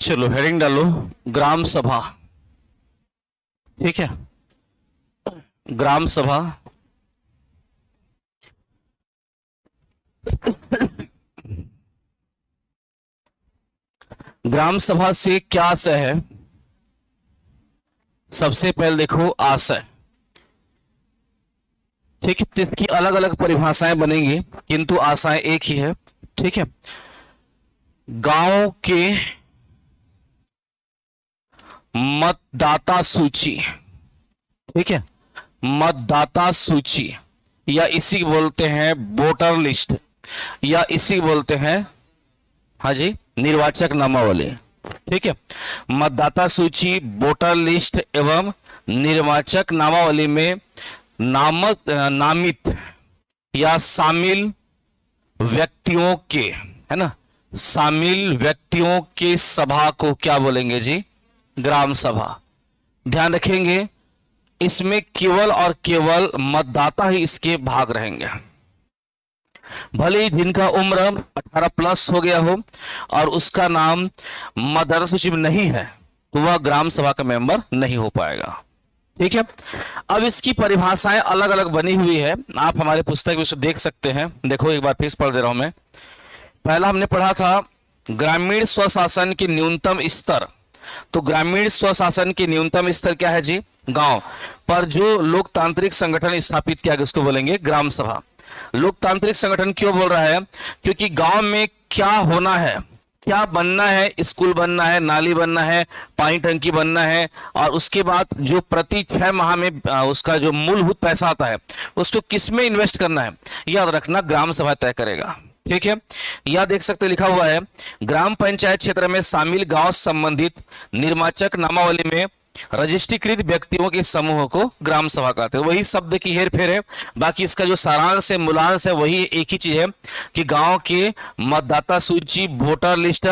चलो हेडिंग डालो, ग्राम सभा। ठीक है, ग्राम सभा। ग्राम सभा से क्या आशय है? सबसे पहले देखो आशय। ठीक है, तो इसकी अलग अलग परिभाषाएं बनेंगी किंतु आशय एक ही है। ठीक है, गांव के मतदाता सूची, ठीक है, मतदाता सूची या इसी बोलते हैं वोटर लिस्ट या इसी बोलते हैं, हाँ जी, निर्वाचक नामावली। ठीक है, मतदाता सूची, वोटर लिस्ट एवं निर्वाचक नामावली में नामित या शामिल व्यक्तियों के, है ना, शामिल व्यक्तियों के सभा को क्या बोलेंगे जी? ग्राम सभा। ध्यान रखेंगे इसमें केवल और केवल मतदाता ही इसके भाग रहेंगे। भले ही जिनका उम्र 18 प्लस हो गया हो और उसका नाम मतदाता सूची में नहीं है तो वह ग्राम सभा का मेंबर नहीं हो पाएगा। ठीक है, अब इसकी परिभाषाएं अलग अलग बनी हुई है, आप हमारे पुस्तक में उसे देख सकते हैं। देखो एक बार फिर पढ़ दे रहा हूं मैं। पहला हमने पढ़ा था ग्रामीण स्वशासन के न्यूनतम स्तर। तो ग्रामीण स्वशासन के न्यूनतम स्तर क्या है जी? गांव पर जो लोकतांत्रिक संगठन स्थापित किया गया उसको बोलेंगे ग्राम सभा। लोकतांत्रिक संगठन क्यों बोल रहा है? क्योंकि गांव में क्या होना है, क्या बनना है, स्कूल बनना है, नाली बनना है, पानी टंकी बनना है, और उसके बाद जो प्रति 6 माह में उसका जो मूलभूत पैसा आता है उसको किसमें इन्वेस्ट करना है, याद रखना ग्राम सभा तय करेगा। ठीक है, यह देख सकते लिखा हुआ है ग्राम पंचायत क्षेत्र में शामिल गांव संबंधित निर्वाचक नामावली में रजिस्ट्रीकृत व्यक्तियों के समूह को ग्राम सभा कहते हैं। वही शब्द की हेर फेर है, बाकी इसका जो सारांश है, मूलांश है, वही एक ही चीज है कि गांव के मतदाता सूची, वोटर लिस्ट,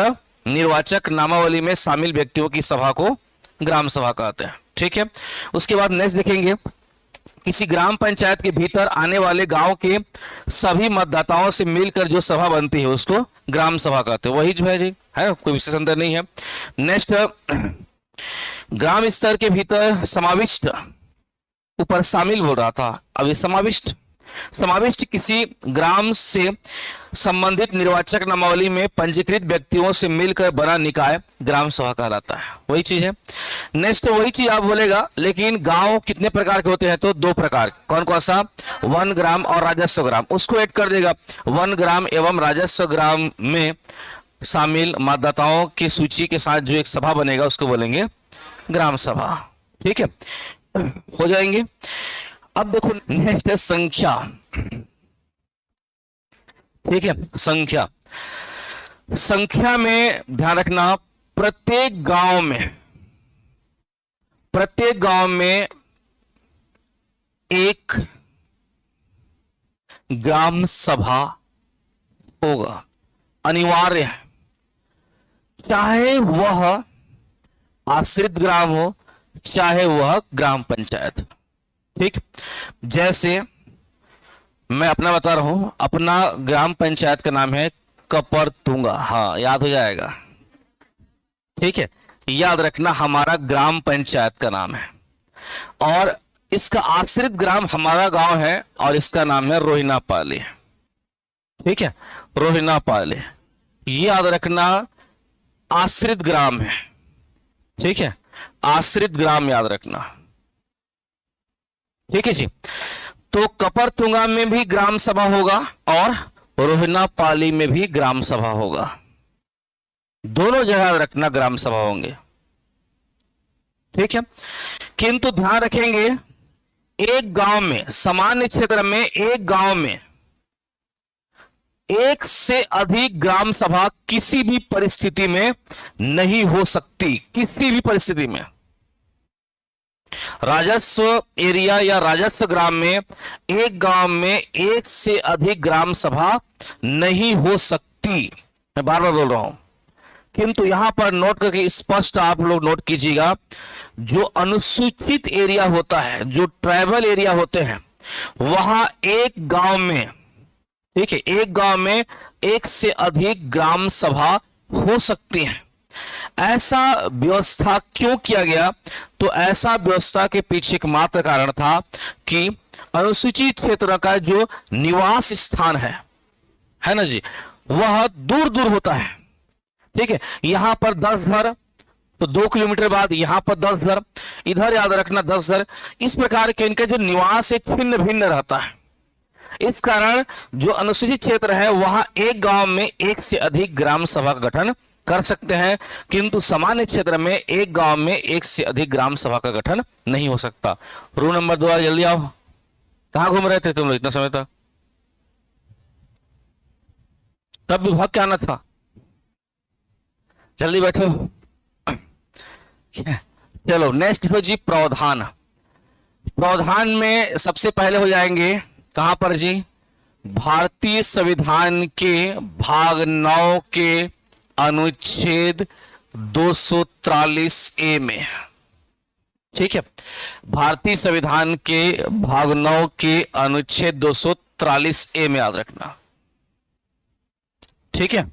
निर्वाचक नामावली में शामिल व्यक्तियों की सभा को ग्राम सभा कहते हैं। ठीक है, उसके बाद नेक्स्ट देखेंगे किसी ग्राम पंचायत के भीतर आने वाले गांव के सभी मतदाताओं से मिलकर जो सभा बनती है उसको ग्राम सभा कहते हैं। वही जो है जी, है, कोई विशेष अंतर नहीं है। नेक्स्ट, ग्राम स्तर के भीतर समाविष्ट, ऊपर शामिल बोल रहा था, अब ये समाविष्ट किसी ग्राम से संबंधित निर्वाचक नामावली में पंजीकृत व्यक्तियों से मिलकर बना निकाय ग्राम सभा कहलाता है। वही चीज है। नेक्स्ट वही चीज आप बोलेगा, लेकिन गांव कितने प्रकार के होते हैं? तो 2 प्रकार। कौन कौन सा? वन ग्राम और राजस्व ग्राम। उसको ऐड कर देगा। वन ग्राम एवं राजस्व ग्राम में शामिल मतदाताओं की सूची के साथ जो एक सभा बनेगा उसको बोलेंगे ग्राम सभा। ठीक है, हो जाएंगे। अब देखो नेक्स्ट है संख्या। ठीक है, संख्या में ध्यान रखना प्रत्येक गांव में एक ग्राम सभा होगा, अनिवार्य है, चाहे वह आश्रित ग्राम हो चाहे वह ग्राम पंचायत। ठीक, जैसे मैं अपना बता रहा हूं, अपना ग्राम पंचायत का नाम है कपरतुंगा। हाँ, याद हो जाएगा। ठीक है, याद रखना हमारा ग्राम पंचायत का नाम है और इसका आश्रित ग्राम हमारा गांव है और इसका नाम है रोहिनापाली। ठीक है, रोहिनापाली, ये याद रखना आश्रित ग्राम है। ठीक है, आश्रित ग्राम याद रखना। ठीक है जी, तो कपरतुंगा में भी ग्राम सभा होगा और रोहिनापाली में भी ग्राम सभा होगा। दोनों जगह याद रखना ग्राम सभा होंगे। ठीक है, किंतु ध्यान रखेंगे एक गांव में, सामान्य क्षेत्र में एक गांव में एक से अधिक ग्राम सभा किसी भी परिस्थिति में नहीं हो सकती। किसी भी परिस्थिति में राजस्व एरिया या राजस्व ग्राम में एक गांव में एक से अधिक ग्राम सभा नहीं हो सकती। मैं बार बार बोल रहा हूं, किंतु यहां पर नोट करके स्पष्ट आप लोग नोट कीजिएगा, जो अनुसूचित एरिया होता है, जो ट्राइबल एरिया होते हैं, वहां एक गांव में, ठीक है, एक गांव में एक से अधिक ग्राम सभा हो सकती है। ऐसा व्यवस्था क्यों किया गया? तो ऐसा व्यवस्था के पीछे एकमात्र कारण था कि अनुसूचित क्षेत्र का जो निवास स्थान है ना जी, वह दूर दूर होता है। ठीक है, यहां पर 10 घर तो 2 किलोमीटर बाद यहां पर 10 घर, इधर याद रखना 10 घर, इस प्रकार के इनका जो निवास है छिन्न भिन्न रहता है। इस कारण जो अनुसूचित क्षेत्र है वहां एक गांव में एक से अधिक ग्राम सभा का गठन कर सकते हैं, किंतु सामान्य क्षेत्र में एक गांव में एक से अधिक ग्राम सभा का गठन नहीं हो सकता। रूल नंबर 2, जल्दी आओ। कहां घूम रहे थे तुम लोग इतना समय तक? तब विभाग क्या आना था, जल्दी बैठो। चलो नेक्स्ट देखो जी, प्रावधान। प्रावधान में सबसे पहले हो जाएंगे कहां पर जी? भारतीय संविधान के भाग 9 के अनुच्छेद 243A में। ठीक है, भारतीय संविधान के भाग 9 के अनुच्छेद 243A में याद रखना। ठीक है,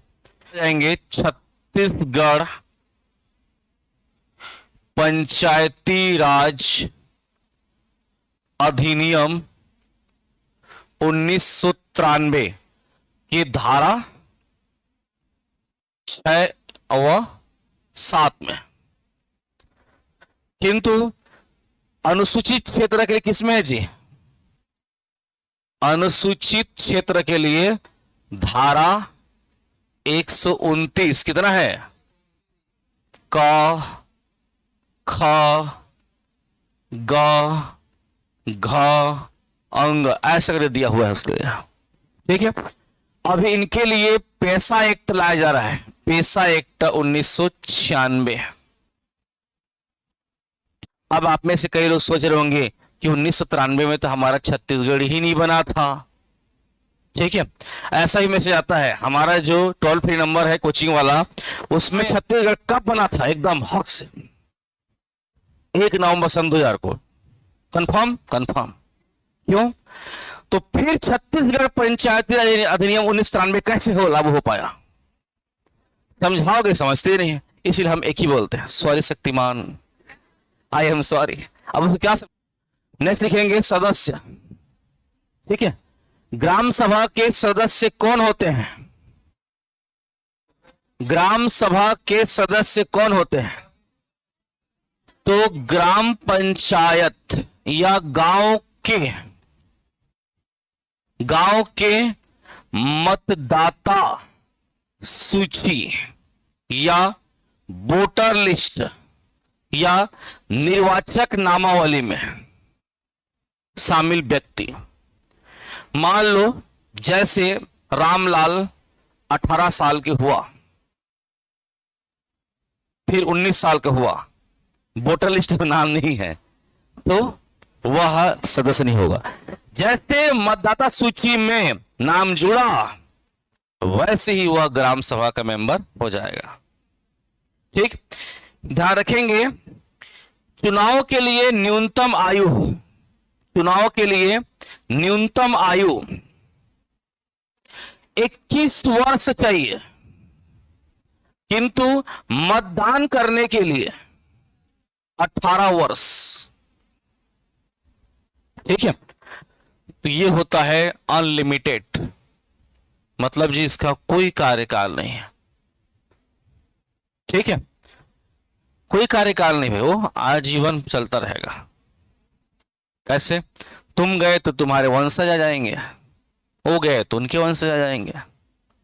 जाएंगे छत्तीसगढ़ पंचायती राज अधिनियम 1993 की धारा 6 व 7 में, किंतु अनुसूचित क्षेत्र के लिए किसमें है जी? अनुसूचित क्षेत्र के लिए धारा 129 कितना है? क, ख, ग, घ, अंग ऐसा कर दिया हुआ है उसके लिए। ठीक है, अभी इनके लिए पैसा एक्ट लाया जा रहा है, पैसा एक्ट 1996। अब आप में से कई लोग सोच रहे होंगे कि 1993 में तो हमारा छत्तीसगढ़ ही नहीं बना था। ठीक है, ऐसा ही मैसेज आता है। हमारा जो टोल फ्री नंबर है कोचिंग वाला, उसमें छत्तीसगढ़ कब बना था एकदम हक से? 1 नवंबर सन 2000 को। कंफर्म? कंफर्म। क्यों? तो फिर छत्तीसगढ़ पंचायती राज अधिनियम 1993 कैसे हो लागू हो पाया? समझाओगे? समझते नहीं, इसीलिए हम एक ही बोलते हैं, sorry Shaktimaan, I am sorry. अब क्या नेक्स्ट लिखेंगे? सदस्य। ठीक है, ग्राम सभा के सदस्य कौन होते हैं? ग्राम सभा के सदस्य कौन होते हैं? तो ग्राम पंचायत या गांव के मतदाता सूची या वोटर लिस्ट या निर्वाचक नामावली में शामिल व्यक्ति। मान लो जैसे रामलाल 18 साल के हुआ, फिर 19 साल का हुआ, वोटर लिस्ट में नाम नहीं है, तो वह सदस्य नहीं होगा। जैसे मतदाता सूची में नाम जुड़ा, वैसे ही वह ग्राम सभा का मेंबर हो जाएगा। ठीक, ध्यान रखेंगे चुनाव के लिए न्यूनतम आयु, चुनाव के लिए न्यूनतम आयु 21 वर्ष चाहिए, किंतु मतदान करने के लिए 18 वर्ष। ठीक है, तो ये होता है अनलिमिटेड, मतलब जी इसका कोई कार्यकाल नहीं है। ठीक है, कोई कार्यकाल नहीं है, वो आजीवन चलता रहेगा। कैसे? तुम गए तो तुम्हारे वंशज आ जाएंगे, वो गए तो उनके वंशज आ जाएंगे,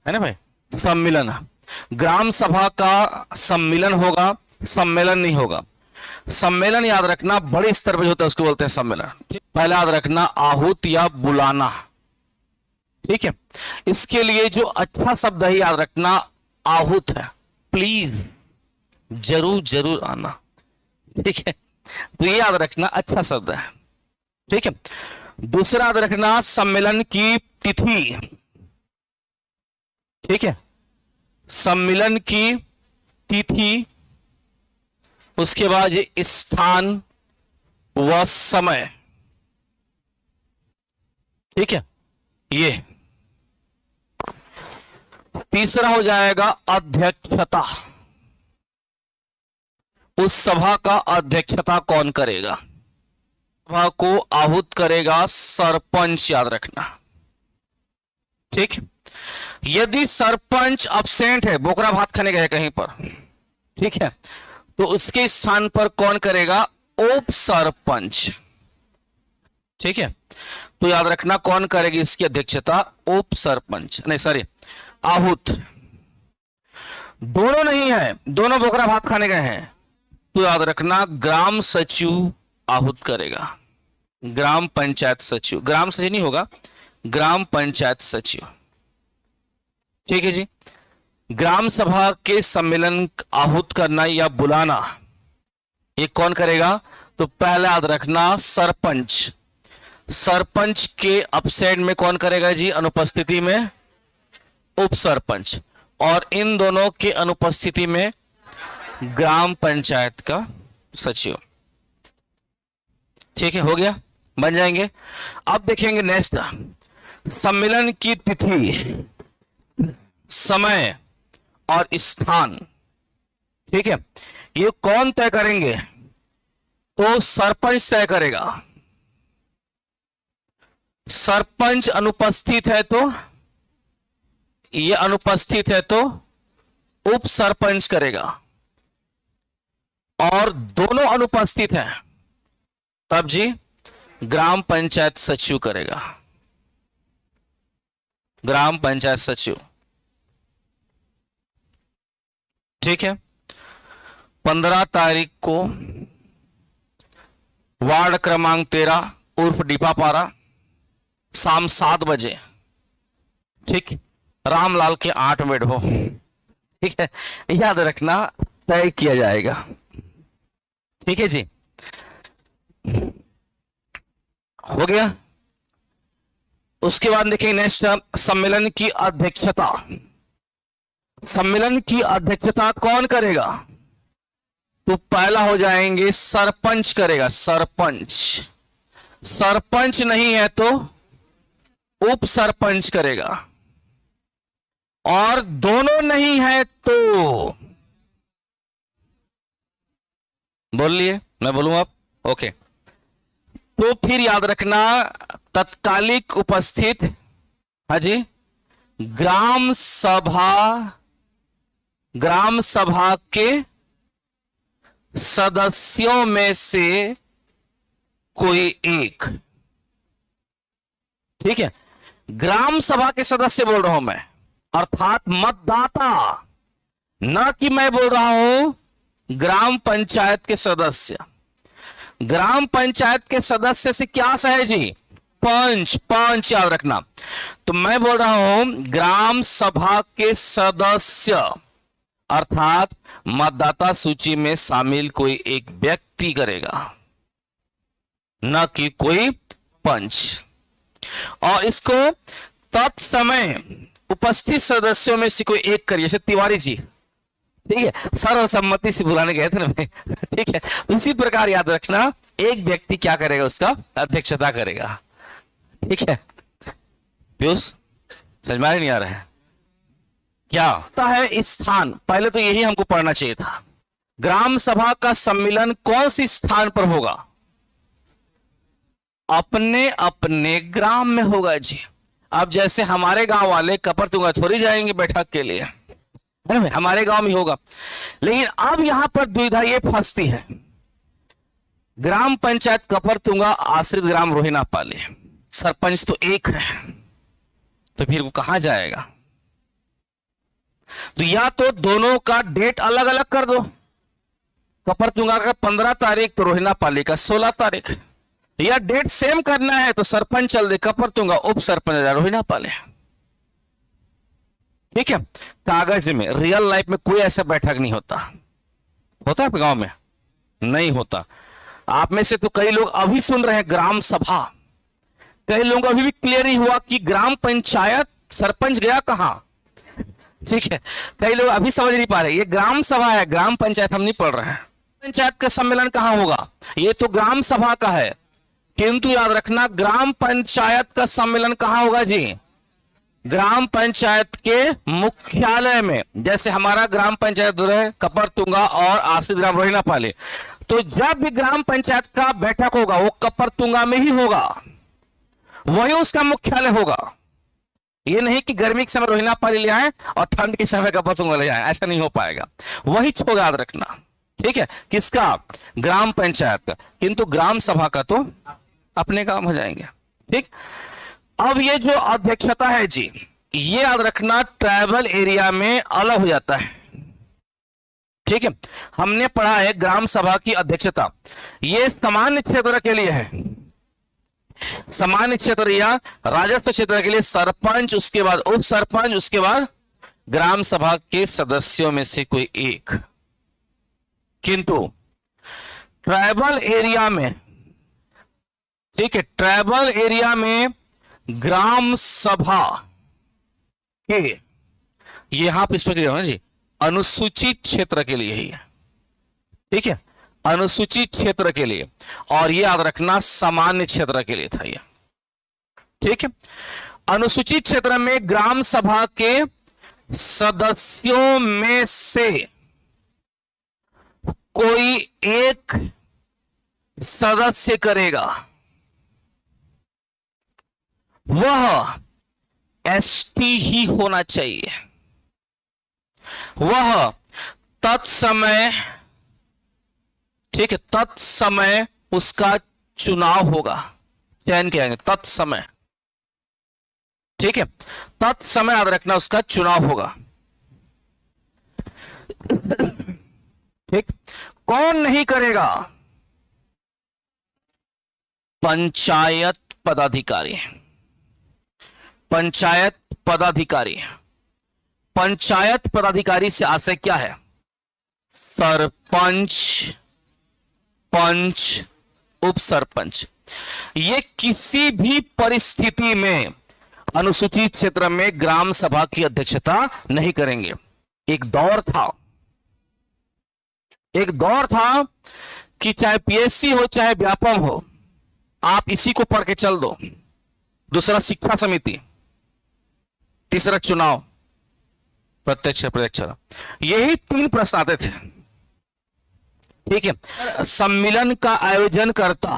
है ना भाई? सम्मेलन, ग्राम सभा का सम्मेलन होगा, सम्मेलन नहीं होगा। सम्मेलन याद रखना बड़े स्तर पर होता है, उसको बोलते हैं सम्मेलन। पहले याद रखना आहूत या बुलाना। ठीक है, इसके लिए जो अच्छा शब्द है याद रखना आहूत है, प्लीज जरूर जरूर आना। ठीक है, तो ये याद रखना अच्छा शब्द है। ठीक है, दूसरा याद रखना सम्मेलन की तिथि। ठीक है, सम्मेलन की तिथि, उसके बाद ये स्थान व समय। ठीक है, ये तीसरा हो जाएगा अध्यक्षता। उस सभा का अध्यक्षता कौन करेगा? सभा को आहूत करेगा सरपंच, याद रखना। ठीक, यदि सरपंच अब्सेंट है, बोकरा भात खाने गए कहीं पर, ठीक है, तो उसके स्थान पर कौन करेगा? उप सरपंच। ठीक है, तो याद रखना कौन करेगी इसकी अध्यक्षता? उप सरपंच, नहीं सॉरी, आहूत। दोनों नहीं है, दोनों बोकरा भात खाने गए हैं, तो याद रखना ग्राम सचिव आहूत करेगा। ग्राम पंचायत सचिव, ग्राम सचिव नहीं होगा, ग्राम पंचायत सचिव। ठीक है जी। ग्राम सभा के सम्मेलन आहूत करना या बुलाना, ये कौन करेगा? तो पहले याद रखना सरपंच। सरपंच के अपसेंट में कौन करेगा जी? अनुपस्थिति में उप सरपंच, और इन दोनों के अनुपस्थिति में ग्राम पंचायत का सचिव। ठीक है, हो गया, बन जाएंगे। अब देखेंगे नेक्स्ट, सम्मेलन की तिथि, समय और स्थान। ठीक है, ये कौन तय करेंगे? तो सरपंच तय करेगा। सरपंच अनुपस्थित है तो, ये अनुपस्थित है तो उप सरपंच करेगा, और दोनों अनुपस्थित हैं तब जी ग्राम पंचायत सचिव करेगा। ग्राम पंचायत सचिव। ठीक है, 15 तारीख को वार्ड क्रमांक 13 उर्फ डीपापारा, शाम 7 बजे, ठीक, रामलाल के 8 बेड हो। ठीक है, याद रखना तय किया जाएगा। ठीक है जी, हो गया। उसके बाद देखेंगे नेक्स्ट, सम्मेलन की अध्यक्षता। सम्मेलन की अध्यक्षता कौन करेगा? तो पहला हो जाएंगे सरपंच करेगा। सरपंच, सरपंच नहीं है तो उप सरपंच करेगा, और दोनों नहीं है तो, बोल लिए, मैं बोलूं आप? ओके, तो फिर याद रखना तत्कालिक उपस्थित, हाँ जी, ग्राम सभा के सदस्यों में से कोई एक। ठीक है, ग्राम सभा के सदस्य बोल रहा हूं मैं, अर्थात मतदाता, ना कि मैं बोल रहा हूं ग्राम पंचायत के सदस्य। ग्राम पंचायत के सदस्य से क्या है जी? पंच, पंच याद रखना। तो मैं बोल रहा हूं ग्राम सभा के सदस्य, अर्थात मतदाता सूची में शामिल कोई एक व्यक्ति करेगा, न कि कोई पंच। और इसको तत्समय उपस्थित सदस्यों में से कोई एक करिए, जैसे तिवारी जी, ठीक है, सर्वसम्मति से बुलाने गए थे ना भाई। ठीक है, तो इसी प्रकार याद रखना एक व्यक्ति क्या करेगा? उसका अध्यक्षता करेगा। ठीक है, पीयूष समझ में नहीं आ रहा है क्या होता है? स्थान, पहले तो यही हमको पढ़ना चाहिए था। ग्राम सभा का सम्मेलन कौन सी स्थान पर होगा? अपने अपने ग्राम में होगा जी। अब जैसे हमारे गांव वाले कपरतुंगा थोड़ी जाएंगे बैठक के लिए, है ना, हमारे गांव में होगा। लेकिन अब यहां पर दुविधा ये फंसती है, ग्राम पंचायत कपरतुंगा, आश्रित ग्राम रोहिना पाले, सरपंच तो एक है, तो फिर वो कहां जाएगा? तो या तो दोनों का डेट अलग अलग कर दो, कपरतुंगा का 15 तारीख तो रोहिना पाली का 16 तारीख, या डेट सेम करना है तो सरपंच चल दे कपरतुंगा, उप सरपंच रोहिना पाले। ठीक है, कागज में, रियल लाइफ में कोई ऐसा बैठक नहीं होता। होता है गांव में? नहीं होता। आप में से तो कई लोग अभी सुन रहे हैं ग्राम सभा, कई लोगों को अभी भी क्लियर नहीं हुआ कि ग्राम पंचायत सरपंच गया कहां। ठीक है, कई लोग अभी समझ नहीं पा रहे, ये ग्राम सभा है, ग्राम पंचायत हम नहीं पढ़ रहे हैं। पंचायत का सम्मेलन कहां होगा? ये तो ग्राम सभा का है, किंतु याद रखना ग्राम पंचायत का सम्मेलन कहां होगा जी? ग्राम पंचायत के मुख्यालय में, जैसे हमारा ग्राम पंचायत है कपरतुंगा और आश्रित ग्राम रोहिनापाली, तो जब भी ग्राम पंचायत का बैठक होगा वो कपरतुंगा में ही होगा, वही उसका मुख्यालय होगा। ये नहीं कि गर्मी के समय रोहिनापाली ले आए और ठंड के समय कपरतुंगा ले आए, ऐसा नहीं हो पाएगा। वही छोड़ याद रखना, ठीक है, किसका? ग्राम पंचायत का। किंतु ग्राम सभा का तो अपने काम हो जाएंगे, ठीक। अब ये जो अध्यक्षता है जी, ये याद रखना ट्राइबल एरिया में अलग हो जाता है, ठीक है। हमने पढ़ा है ग्राम सभा की अध्यक्षता ये सामान्य क्षेत्र के लिए है, सामान्य क्षेत्र या राजस्व क्षेत्र के लिए सरपंच, उसके बाद उप सरपंच, उसके बाद ग्राम सभा के सदस्यों में से कोई एक। किंतु ट्राइबल एरिया में, ठीक है, ट्राइबल एरिया में ग्राम सभा के, यहां पर स्पष्ट ना जी, अनुसूचित क्षेत्र के लिए ही है, ठीक है, अनुसूचित क्षेत्र के लिए, और ये याद रखना सामान्य क्षेत्र के लिए था ये, ठीक है। अनुसूचित क्षेत्र में ग्राम सभा के सदस्यों में से कोई एक सदस्य करेगा, वह एसटी ही होना चाहिए, वह तत्समय, ठीक है, तत्समय उसका चुनाव होगा, चयन किया जाएगा तत्समय, ठीक है, तत्समय याद रखना उसका चुनाव होगा, ठीक। कौन नहीं करेगा? पंचायत पदाधिकारी, पंचायत पदाधिकारी। पंचायत पदाधिकारी से आशय क्या है? सरपंच, पंच, उप सरपंच। ये किसी भी परिस्थिति में अनुसूचित क्षेत्र में ग्राम सभा की अध्यक्षता नहीं करेंगे। एक दौर था कि चाहे पीएससी हो चाहे व्यापम हो, आप इसी को पढ़ के चल दो। दूसरा शिक्षा समिति, तीसरा चुनाव, प्रत्यक्ष अप्रत्यक्ष, यही 3 प्रश्न आते थे, ठीक है। सम्मेलन का आयोजन करता,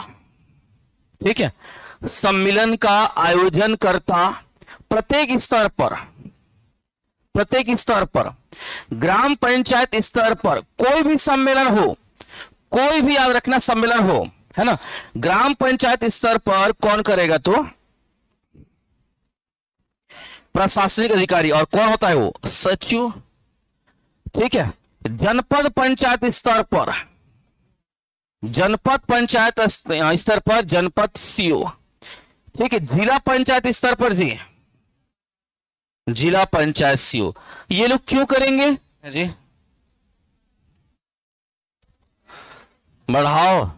ठीक है, सम्मेलन का आयोजन करता प्रत्येक स्तर पर, ग्राम पंचायत स्तर पर कोई भी सम्मेलन हो, कोई भी याद रखना सम्मेलन हो, है ना, ग्राम पंचायत स्तर पर कौन करेगा? तो प्रशासनिक अधिकारी। और कौन होता है वो? सचिव, ठीक है। जनपद पंचायत स्तर पर, जनपद पंचायत स्तर पर जनपद सीओ, ठीक है। जिला पंचायत स्तर पर जी, जिला पंचायत सीओ। ये लोग क्यों करेंगे जी? बढ़ाओ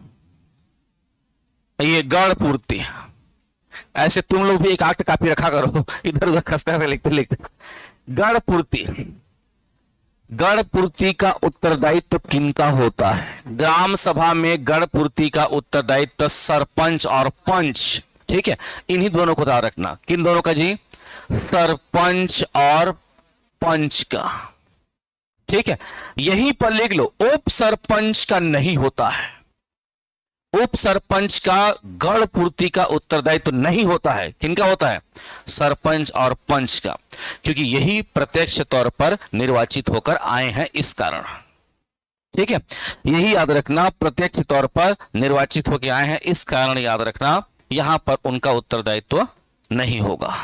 ये गढ़ पूर्ति। ऐसे तुम लोग भी एक आठ कापी रखा करो, इधर उधर खसता से लिखते लिखते। गढ़ पूर्ति, गढ़ पूर्ति का उत्तरदायित्व किनका होता है? ग्राम सभा में गढ़ पूर्ति का उत्तरदायित्व सरपंच और पंच, ठीक है। इन्हीं दोनों को ध्यान रखना। किन दोनों का जी? सरपंच और पंच का, ठीक है। यहीं पर लिख लो, उप सरपंच का नहीं होता है। उप सरपंच का गढ़ पूर्ति का उत्तरदायित्व तो नहीं होता है। किनका होता है? सरपंच और पंच का, क्योंकि यही प्रत्यक्ष तौर पर निर्वाचित होकर आए हैं, इस कारण, ठीक है। यही याद रखना, प्रत्यक्ष तौर पर निर्वाचित होकर आए हैं, इस कारण याद रखना, यहां पर उनका उत्तरदायित्व तो नहीं होगा,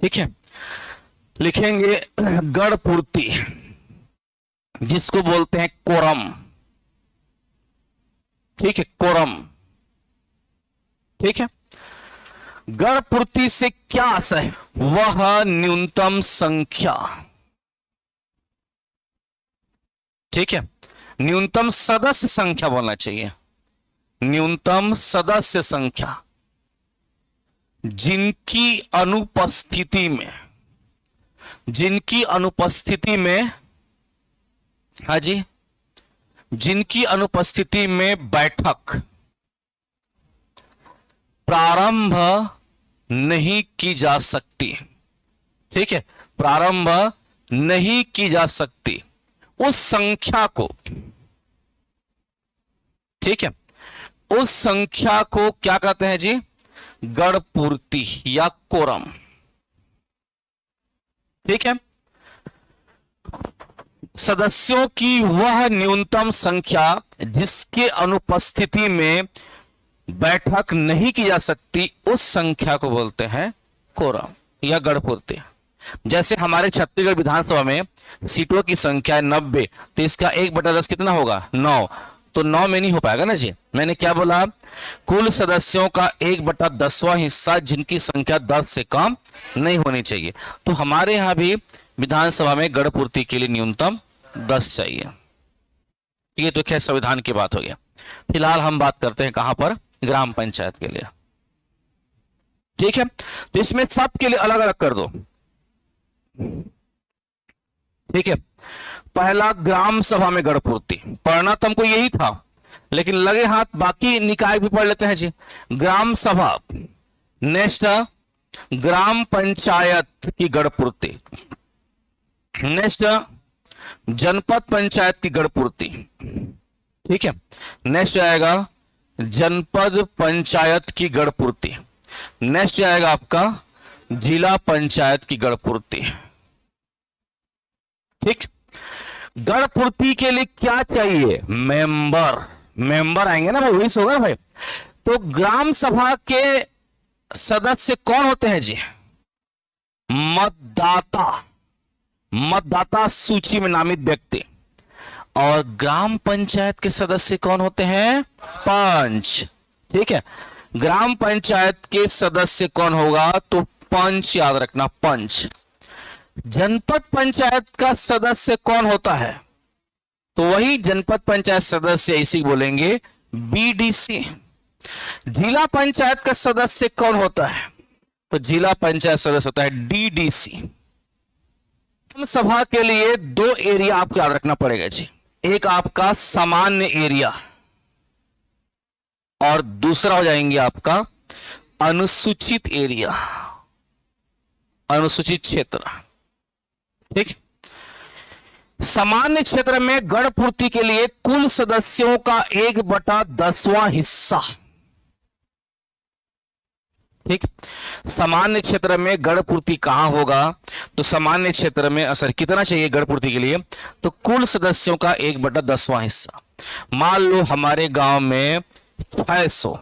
ठीक है। लिखेंगे गढ़ पूर्ति, जिसको बोलते हैं कोरम, ठीक है, कोरम, ठीक है। गढ़ पूर्ति से क्या आशय? वह न्यूनतम संख्या, ठीक है, न्यूनतम सदस्य संख्या बोलना चाहिए, न्यूनतम सदस्य संख्या, जिनकी अनुपस्थिति में, जिनकी अनुपस्थिति में, हाँ जी, जिनकी अनुपस्थिति में बैठक प्रारंभ नहीं की जा सकती। ठीक है, प्रारंभ नहीं की जा सकती उस संख्या को, ठीक है, उस संख्या को क्या कहते हैं जी? गणपूर्ति या कोरम। ठीक है, सदस्यों की वह न्यूनतम संख्या जिसके अनुपस्थिति में बैठक नहीं की जा सकती, उस संख्या को बोलते हैं कोरम या गणपूर्ति। जैसे हमारे छत्तीसगढ़ विधानसभा में सीटों की संख्या है 90, तो इसका 1/10 कितना होगा? 9। तो 9 में नहीं हो पाएगा ना जी। मैंने क्या बोला? कुल सदस्यों का 1/10वां हिस्सा जिनकी संख्या 10 से कम नहीं होनी चाहिए। तो हमारे यहां भी विधानसभा में गणपूर्ति के लिए न्यूनतम 10 चाहिए। ये तो खैर संविधान की बात हो गया। फिलहाल हम बात करते हैं कहां पर? ग्राम पंचायत के लिए। ठीक है, तो इसमें सबके लिए अलग अलग कर दो। ठीक है, पहला ग्राम सभा में गणपूर्ति पढ़ना तो हमको यही था, लेकिन लगे हाथ बाकी निकाय भी पढ़ लेते हैं जी। ग्राम सभा, नेक्स्ट ग्राम पंचायत की गणपूर्ति, नेक्स्ट जनपद पंचायत की गणपूर्ति। ठीक है, नेक्स्ट आएगा जनपद पंचायत की गणपूर्ति, नेक्स्ट आएगा आपका जिला पंचायत की गणपूर्ति। ठीक, गणपूर्ति के लिए क्या चाहिए? मेंबर। मेंबर आएंगे ना भाई, वही होगा भाई। तो ग्राम सभा के सदस्य कौन होते हैं जी? मतदाता, मतदाता सूची में नामित व्यक्ति। और ग्राम पंचायत के सदस्य कौन होते हैं? पंच। ठीक है, ग्राम पंचायत के सदस्य कौन होगा? तो पंच, याद रखना, पंच। जनपद पंचायत का सदस्य कौन होता है? तो वही जनपद पंचायत सदस्य, इसी बोलेंगे बीडीसी। जिला पंचायत का सदस्य कौन होता है? तो जिला पंचायत सदस्य होता है डीडीसी। ग्राम सभा के लिए 2 एरिया आपको याद रखना पड़ेगा जी। एक आपका सामान्य एरिया और दूसरा हो जाएंगे आपका अनुसूचित एरिया, अनुसूचित क्षेत्र। ठीक, सामान्य क्षेत्र में गणपूर्ति के लिए कुल सदस्यों का 1/10वां हिस्सा। ठीक, सामान्य क्षेत्र में गणपूर्ति कहां होगा? तो सामान्य क्षेत्र में असर कितना चाहिए गणपूर्ति के लिए? तो कुल सदस्यों का 1/10वां हिस्सा। मान लो हमारे गांव में 600,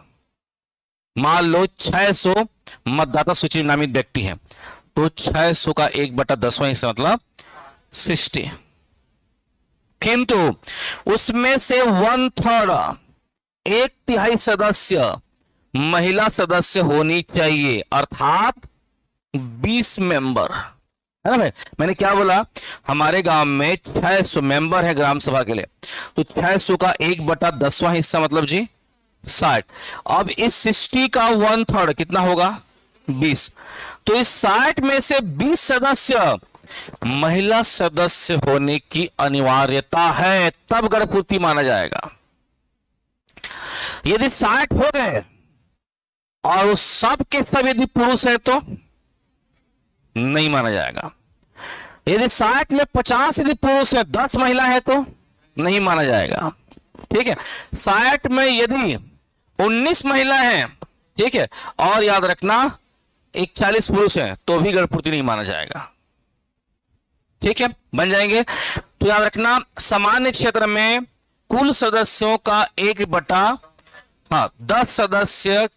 मान लो 600 मतदाता सूची में नामित व्यक्ति हैं, तो 600 का 1/10वां हिस्सा मतलब 60। किंतु उसमें से 1/3, 1/3 सदस्य महिला सदस्य होनी चाहिए, अर्थात 20 मेंबर, है ना भाई। मैंने क्या बोला? हमारे गांव में 600 मेंबर है ग्राम सभा के लिए, तो 600 का 1/10वां हिस्सा मतलब जी 60। अब इस 60 का 1/3 कितना होगा? 20। तो इस 60 में से 20 सदस्य महिला सदस्य होने की अनिवार्यता है, तब गणपूर्ति माना जाएगा। यदि 60 हो गए और वो सब के सब यदि पुरुष है तो नहीं माना जाएगा। यदि 60 में 50 यदि पुरुष है, 10 महिला है तो नहीं माना जाएगा। ठीक है, 60 में यदि 19 महिला है, ठीक है, और याद रखना 41 पुरुष है, तो भी गणपूर्ति नहीं माना जाएगा। ठीक है, बन जाएंगे। तो याद रखना सामान्य क्षेत्र में कुल सदस्यों का 1/10 सदस्य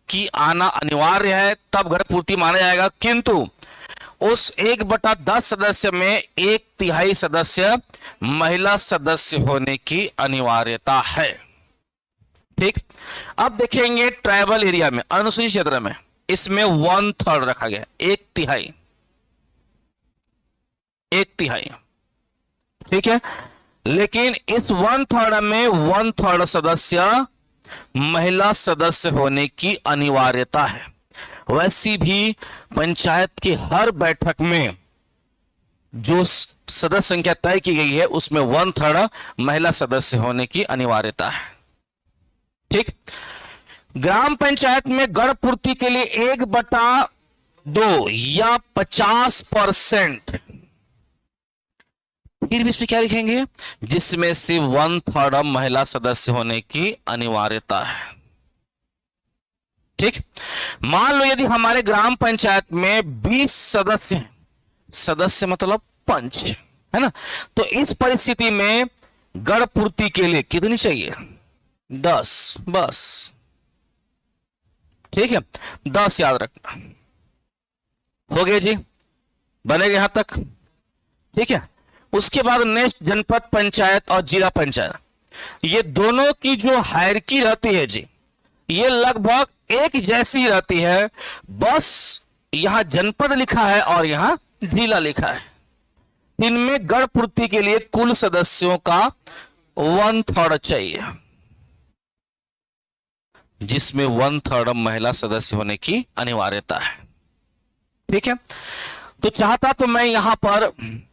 की आना अनिवार्य है, तब गणपूर्ति माना जाएगा। किंतु उस 1/10 सदस्य में 1/3 सदस्य महिला सदस्य होने की अनिवार्यता है। ठीक, अब देखेंगे ट्राइबल एरिया में, अनुसूचित क्षेत्र में, इसमें 1/3 रखा गया, 1/3, 1/3। ठीक है, लेकिन इस 1/3 में 1/3 सदस्य महिला सदस्य होने की अनिवार्यता है। वैसी भी पंचायत की हर बैठक में जो सदस्य संख्या तय की गई है उसमें 1/3 महिला सदस्य होने की अनिवार्यता है। ठीक, ग्राम पंचायत में गढ़ पूर्ति के लिए 1/2 या 50%, फिर भी इसमें क्या लिखेंगे, जिसमें से 1/3 महिला सदस्य होने की अनिवार्यता है। ठीक, मान लो यदि हमारे ग्राम पंचायत में 20 सदस्य हैं, सदस्य मतलब पंच, है ना, तो इस परिस्थिति में गढ़ पूर्ति के लिए कितनी चाहिए, 10 बस। ठीक है, 10 याद रखना। हो गए जी, बनेगा यहां तक। ठीक है, उसके बाद नेक्स्ट जनपद पंचायत और जिला पंचायत, ये दोनों की जो हायरकी रहती है जी, ये लगभग एक जैसी रहती है, बस यहां जनपद लिखा है और यहां जिला लिखा है। इनमें गढ़ पूर्ति के लिए कुल सदस्यों का 1/3 चाहिए, जिसमें 1/3 महिला सदस्य होने की अनिवार्यता है। ठीक है, तो चाहता तो मैं यहां पर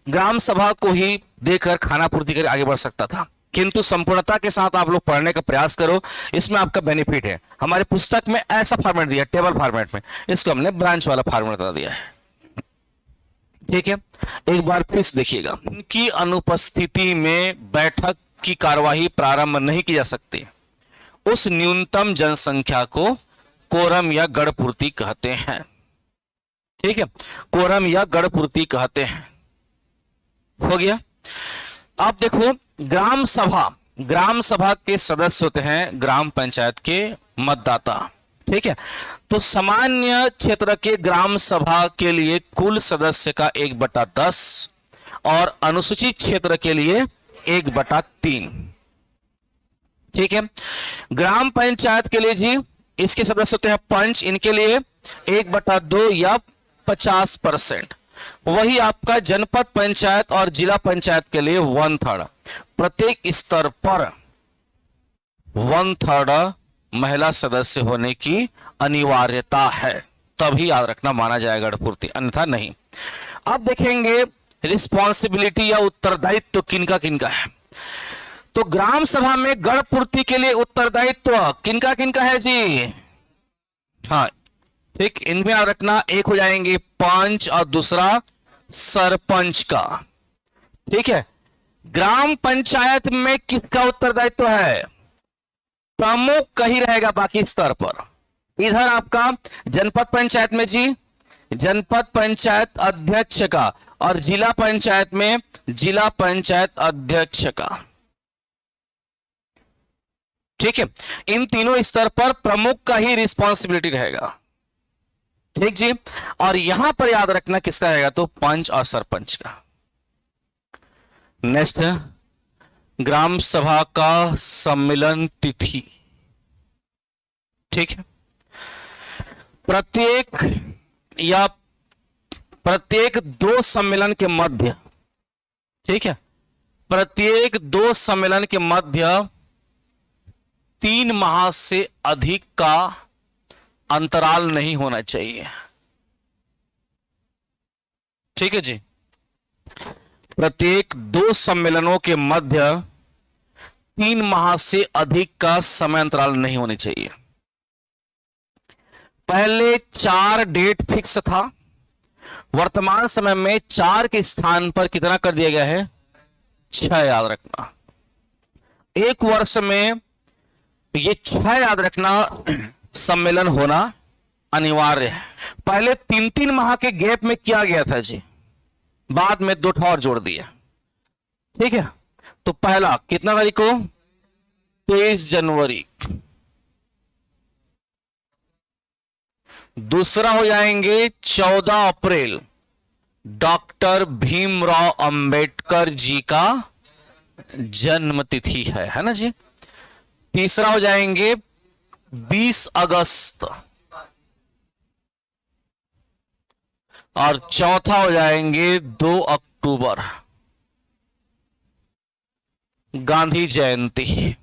ग्राम सभा को ही देकर खाना पूर्ति कर आगे बढ़ सकता था, किंतु संपूर्णता के साथ आप लोग पढ़ने का प्रयास करो, इसमें आपका बेनिफिट है। हमारे पुस्तक में ऐसा फॉर्मेट दिया, टेबल फॉर्मेट में, इसको हमने ब्रांच वाला फॉर्मेट बता दिया है। ठीक है, एक बार फिर देखिएगा, उनकी अनुपस्थिति में बैठक की कार्यवाही प्रारंभ नहीं की जा सकती, उस न्यूनतम जनसंख्या को कोरम या गढ़ पूर्ति कहते हैं। ठीक है, कोरम या गढ़ पूर्ति कहते हैं। हो गया। अब देखो, ग्राम सभा के सदस्य होते हैं ग्राम पंचायत के मतदाता। ठीक है, तो सामान्य क्षेत्र के ग्राम सभा के लिए कुल सदस्य का 1/10 और अनुसूचित क्षेत्र के लिए 1/3। ठीक है, ग्राम पंचायत के लिए जी, इसके सदस्य होते हैं पंच, इनके लिए 1/2 या 50%। वही आपका जनपद पंचायत और जिला पंचायत के लिए 1/3। प्रत्येक स्तर पर 1/3 महिला सदस्य होने की अनिवार्यता है, तभी याद रखना माना जाएगा गढ़ पूर्ति, अन्यथा नहीं। अब देखेंगे रिस्पॉन्सिबिलिटी या उत्तरदायित्व किनका किनका है। तो ग्राम सभा में गढ़ पूर्ति के लिए उत्तरदायित्व किनका किनका है जी, हाँ ठीक, इनमें याद रखना, एक हो जाएंगे पंच और दूसरा सरपंच का। ठीक है, ग्राम पंचायत में किसका उत्तरदायित्व है, प्रमुख का ही रहेगा बाकी स्तर पर। इधर आपका जनपद पंचायत में जी, जनपद पंचायत अध्यक्ष का, और जिला पंचायत में जिला पंचायत अध्यक्ष का। ठीक है, इन तीनों स्तर पर प्रमुख का ही रिस्पॉन्सिबिलिटी रहेगा। ठीक जी, और यहां पर याद रखना किसका रहेगा, तो पंच और सरपंच का। नेक्स्ट, ग्राम सभा का सम्मेलन तिथि। ठीक है, प्रत्येक 2 सम्मेलन के मध्य, ठीक है, प्रत्येक 2 सम्मेलन के मध्य 3 माह से अधिक का अंतराल नहीं होना चाहिए। ठीक है जी, प्रत्येक 2 सम्मेलनों के मध्य 3 माह से अधिक का समय अंतराल नहीं होने चाहिए। पहले 4 डेट फिक्स था, वर्तमान समय में 4 के स्थान पर कितना कर दिया गया है, 6 याद रखना। एक वर्ष में ये 6 याद रखना सम्मेलन होना अनिवार्य है। पहले 3-3 माह के गैप में किया गया था जी, बाद में 2 और जोड़ दिया। ठीक है, तो पहला कितना तारीख को, 23 जनवरी। दूसरा हो जाएंगे 14 अप्रैल, डॉक्टर भीमराव अंबेडकर जी का जन्म तिथि है ना जी। तीसरा हो जाएंगे 20 अगस्त, और चौथा हो जाएंगे 2 अक्टूबर, गांधी जयंती।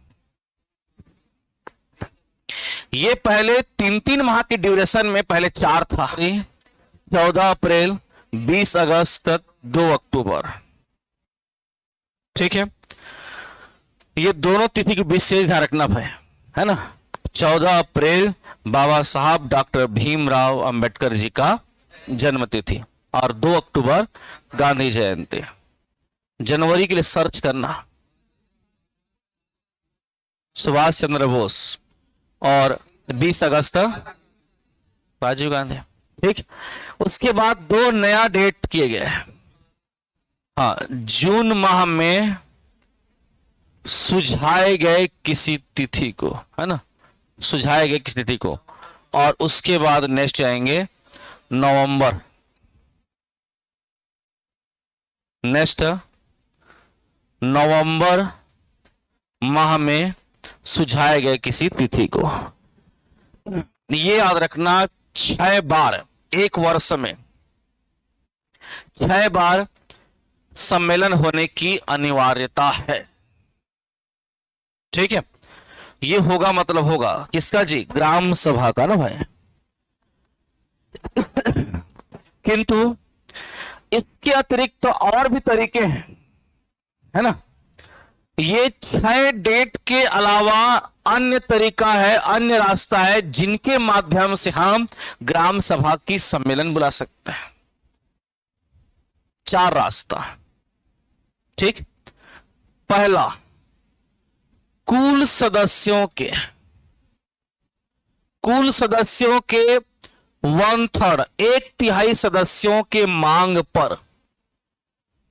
ये पहले 3-3 माह की ड्यूरेशन में पहले 4 था, 14 अप्रैल, 20 अगस्त, 2 अक्टूबर। ठीक है, ये दोनों तिथि के विशेष ध्यान रखना भाई, है ना। 14 अप्रैल बाबा साहब डॉक्टर भीमराव अंबेडकर जी का जन्मतिथि और 2 अक्टूबर गांधी जयंती। जनवरी के लिए सर्च करना सुभाष चंद्र बोस और 20 अगस्त राजीव गांधी। ठीक, उसके बाद 2 नया डेट किए गए। हाँ, जून माह में सुझाए गए किसी तिथि को, है ना, सुझाए गए किसी तिथि को, और उसके बाद नेक्स्ट आएंगे नवंबर, नेक्स्ट नवंबर माह में सुझाए गए किसी तिथि को। ये याद रखना, 6 बार एक वर्ष में 6 बार सम्मेलन होने की अनिवार्यता है। ठीक है, ये होगा मतलब होगा किसका जी, ग्राम सभा का ना भाई। किंतु इसके अतिरिक्त तो और भी तरीके हैं, है ना। ये 6 डेट के अलावा अन्य तरीका है, अन्य रास्ता है जिनके माध्यम से हम ग्राम सभा की सम्मेलन बुला सकते हैं। 4 रास्ता। ठीक, पहला, कुल सदस्यों के 1/3 1/3 सदस्यों के मांग पर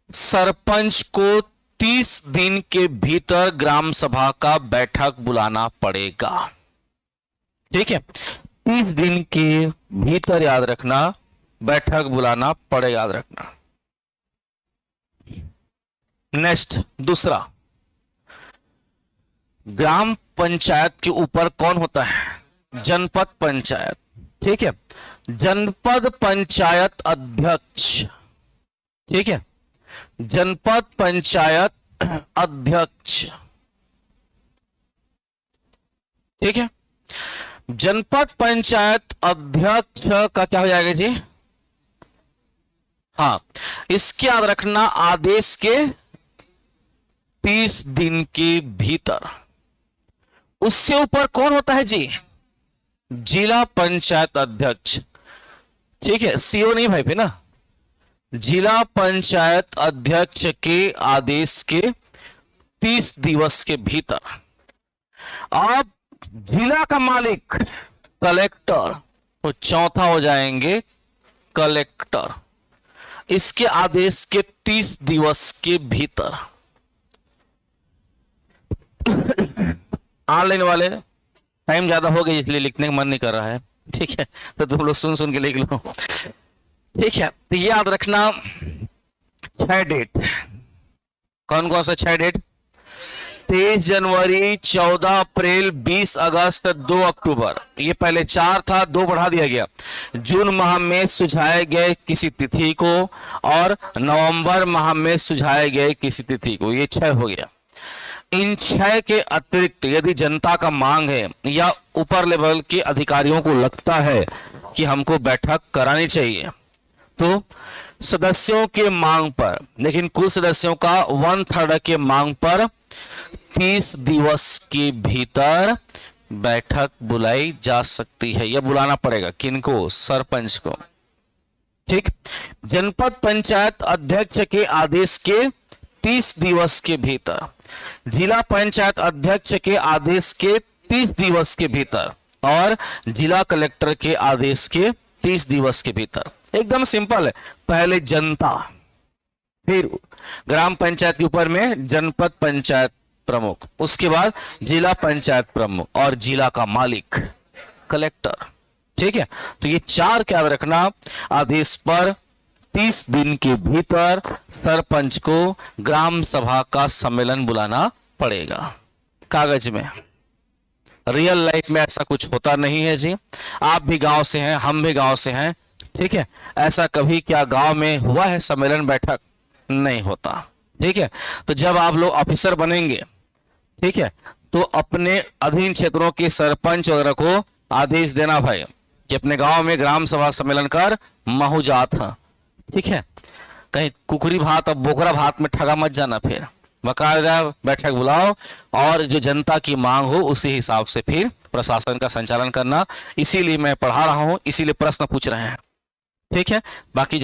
सरपंच को 30 दिन के भीतर ग्राम सभा का बैठक बुलाना पड़ेगा। ठीक है, 30 दिन के भीतर याद रखना, बैठक बुलाना पड़ेगा, याद रखना। नेक्स्ट, दूसरा, ग्राम पंचायत के ऊपर कौन होता है, जनपद पंचायत। ठीक है, जनपद पंचायत अध्यक्ष। ठीक है, जनपद पंचायत अध्यक्ष। ठीक है, जनपद पंचायत अध्यक्ष का क्या हो जाएगा जी, हाँ, इसके याद रखना, आदेश के 30 दिन के भीतर। उससे ऊपर कौन होता है जी, जिला पंचायत अध्यक्ष। ठीक है, सीओ नहीं भाई पे ना, जिला पंचायत अध्यक्ष के आदेश के 30 दिवस के भीतर। अब जिला का मालिक कलेक्टर, तो चौथा हो जाएंगे कलेक्टर, इसके आदेश के 30 दिवस के भीतर। ऑनलाइन वाले टाइम ज्यादा हो गई इसलिए लिखने का मन नहीं कर रहा है। ठीक है, तो तुम लोग सुन सुन के लिख लो। ठीक है, तो ये याद रखना, 6 डेट। कौन कौन सा 6 डेट, 23 जनवरी, 14 अप्रैल, 20 अगस्त, 2 अक्टूबर। ये पहले 4 था, 2 बढ़ा दिया गया। जून माह में सुझाए गए किसी तिथि को और नवंबर माह में सुझाए गए किसी तिथि को, ये 6 हो गया। इन 6 के अतिरिक्त यदि जनता का मांग है या ऊपर लेवल के अधिकारियों को लगता है कि हमको बैठक करानी चाहिए, तो सदस्यों के मांग पर, लेकिन कुल सदस्यों का 1/3 के मांग पर 30 दिवस के भीतर बैठक बुलाई जा सकती है, या बुलाना पड़ेगा। किनको, सरपंच को। ठीक, जनपद पंचायत अध्यक्ष के आदेश के 30 दिवस के भीतर, जिला पंचायत अध्यक्ष के आदेश के 30 दिवस के भीतर और जिला कलेक्टर के आदेश के 30 दिवस के भीतर। एकदम सिंपल है, पहले जनता, फिर ग्राम पंचायत के ऊपर में जनपद पंचायत प्रमुख, उसके बाद जिला पंचायत प्रमुख और जिला का मालिक कलेक्टर। ठीक है, तो ये 4 क्या रखना, आदेश पर 30 दिन के भीतर सरपंच को ग्राम सभा का सम्मेलन बुलाना पड़ेगा। कागज में, रियल लाइफ में ऐसा कुछ होता नहीं है जी। आप भी गांव से हैं, हम भी गांव से हैं। ठीक है, ऐसा कभी क्या गांव में हुआ है सम्मेलन बैठक? नहीं होता। ठीक है, तो जब आप लोग ऑफिसर बनेंगे, ठीक है, तो अपने अधीन क्षेत्रों के सरपंच वगैरह को आदेश देना भाई कि अपने गांव में ग्राम सभा सम्मेलन कर महू जात है। ठीक है, कहीं कुकरी भात और बोकरा भात में ठगा मत जाना, फिर बकायदा बैठक बुलाओ और जो जनता की मांग हो उसी हिसाब से फिर प्रशासन का संचालन करना। इसीलिए मैं पढ़ा रहा हूं, इसीलिए प्रश्न पूछ रहे हैं। ठीक है, बाकी